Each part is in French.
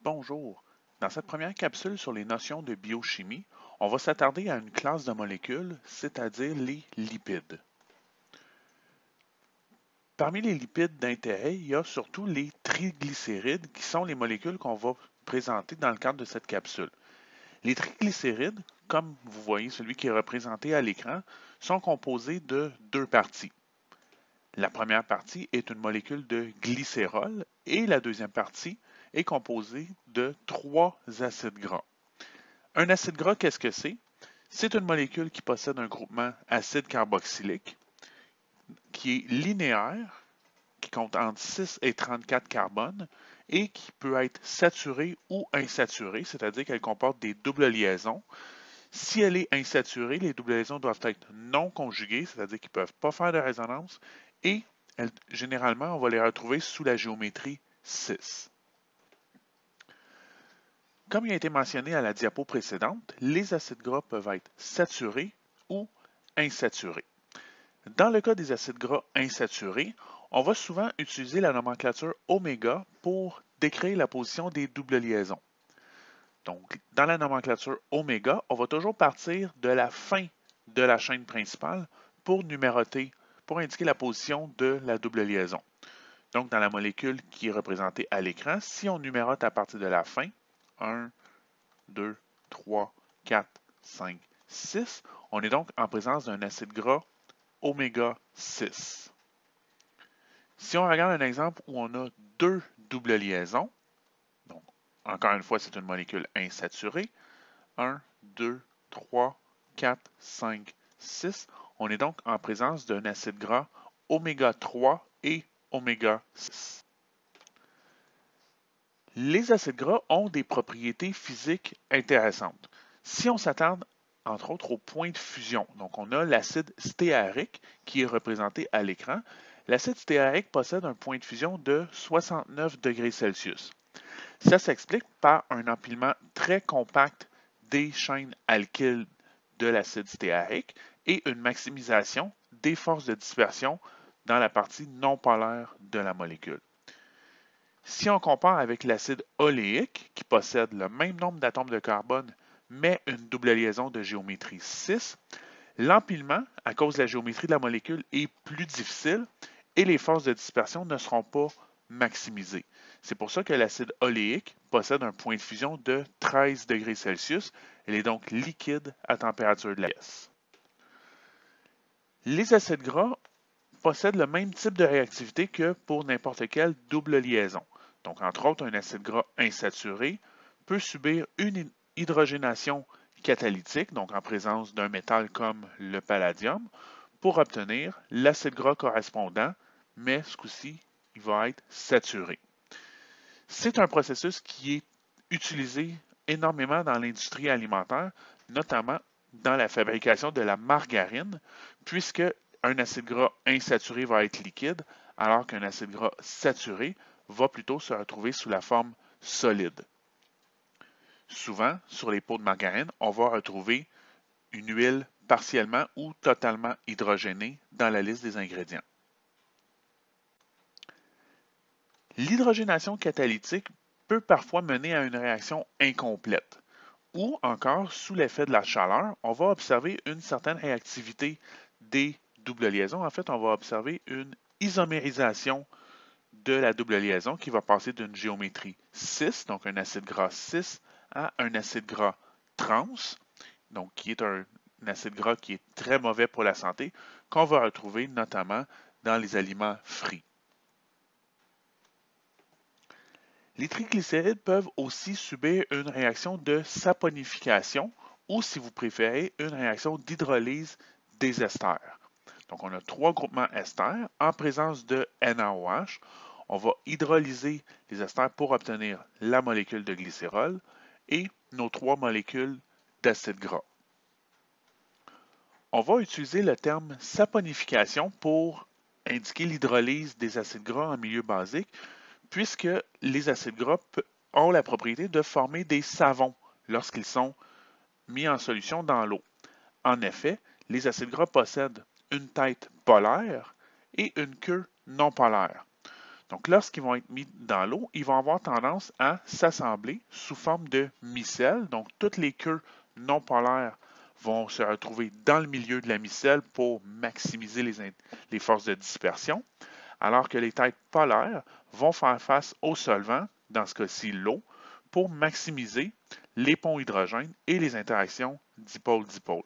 Bonjour. Dans cette première capsule sur les notions de biochimie, on va s'attarder à une classe de molécules, c'est-à-dire les lipides. Parmi les lipides d'intérêt, il y a surtout les triglycérides qui sont les molécules qu'on va présenter dans le cadre de cette capsule. Les triglycérides, comme vous voyez celui qui est représenté à l'écran, sont composés de deux parties. La première partie est une molécule de glycérol et la deuxième partie est composée de trois acides gras. Un acide gras, qu'est-ce que c'est? C'est une molécule qui possède un groupement acide carboxylique qui est linéaire, qui compte entre 6 et 34 carbones et qui peut être saturée ou insaturée, c'est-à-dire qu'elle comporte des doubles liaisons. Si elle est insaturée, les doubles liaisons doivent être non conjuguées, c'est-à-dire qu'ils ne peuvent pas faire de résonance, et généralement, on va les retrouver sous la géométrie 6. Comme il a été mentionné à la diapo précédente, les acides gras peuvent être saturés ou insaturés. Dans le cas des acides gras insaturés, on va souvent utiliser la nomenclature oméga pour décrire la position des doubles liaisons. Donc, dans la nomenclature oméga, on va toujours partir de la fin de la chaîne principale pour numéroter, pour indiquer la position de la double liaison. Donc, dans la molécule qui est représentée à l'écran, si on numérote à partir de la fin, 1, 2, 3, 4, 5, 6, on est donc en présence d'un acide gras oméga 6. Si on regarde un exemple où on a deux doubles liaisons, donc encore une fois, c'est une molécule insaturée, 1, 2, 3, 4, 5, 6, on est donc en présence d'un acide gras oméga 3 et oméga 6. Les acides gras ont des propriétés physiques intéressantes. Si on s'attarde entre autres au point de fusion, donc on a l'acide stéarique qui est représenté à l'écran. L'acide stéarique possède un point de fusion de 69 degrés Celsius. Ça s'explique par un empilement très compact des chaînes alkyles de l'acide stéarique et une maximisation des forces de dispersion dans la partie non polaire de la molécule. Si on compare avec l'acide oléique, qui possède le même nombre d'atomes de carbone, mais une double liaison de géométrie 6, l'empilement, à cause de la géométrie de la molécule, est plus difficile et les forces de dispersion ne seront pas maximisées. C'est pour ça que l'acide oléique possède un point de fusion de 13 degrés Celsius. Elle est donc liquide à température de la pièce. Les acides gras possèdent le même type de réactivité que pour n'importe quelle double liaison. Donc, entre autres, un acide gras insaturé peut subir une hydrogénation catalytique, donc en présence d'un métal comme le palladium, pour obtenir l'acide gras correspondant, mais ce coup-ci, il va être saturé. C'est un processus qui est utilisé énormément dans l'industrie alimentaire, notamment dans la fabrication de la margarine, puisque un acide gras insaturé va être liquide, alors qu'un acide gras saturé va plutôt se retrouver sous la forme solide. Souvent, sur les pots de margarine, on va retrouver une huile partiellement ou totalement hydrogénée dans la liste des ingrédients. L'hydrogénation catalytique peut parfois mener à une réaction incomplète. Ou encore, sous l'effet de la chaleur, on va observer une certaine réactivité des doubles liaisons. En fait, on va observer une isomérisation de la double liaison qui va passer d'une géométrie 6, donc un acide gras 6, à un acide gras trans, donc qui est un acide gras qui est très mauvais pour la santé, qu'on va retrouver notamment dans les aliments frits. Les triglycérides peuvent aussi subir une réaction de saponification ou, si vous préférez, une réaction d'hydrolyse des esters. Donc, on a trois groupements esters en présence de NaOH. On va hydrolyser les esters pour obtenir la molécule de glycérol et nos trois molécules d'acide gras. On va utiliser le terme saponification pour indiquer l'hydrolyse des acides gras en milieu basique, puisque les acides gras ont la propriété de former des savons lorsqu'ils sont mis en solution dans l'eau. En effet, les acides gras possèdent une tête polaire et une queue non polaire. Donc, lorsqu'ils vont être mis dans l'eau, ils vont avoir tendance à s'assembler sous forme de micelle. Donc, toutes les queues non polaires vont se retrouver dans le milieu de la micelle pour maximiser les forces de dispersion, alors que les têtes polaires vont faire face au solvant, dans ce cas-ci l'eau, pour maximiser les ponts hydrogène et les interactions dipôle-dipôle.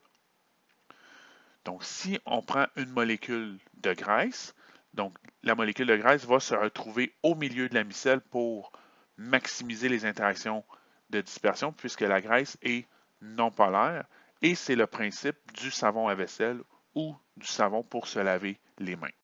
Donc, si on prend une molécule de graisse, donc la molécule de graisse va se retrouver au milieu de la micelle pour maximiser les interactions de dispersion puisque la graisse est non polaire et c'est le principe du savon à vaisselle ou du savon pour se laver les mains.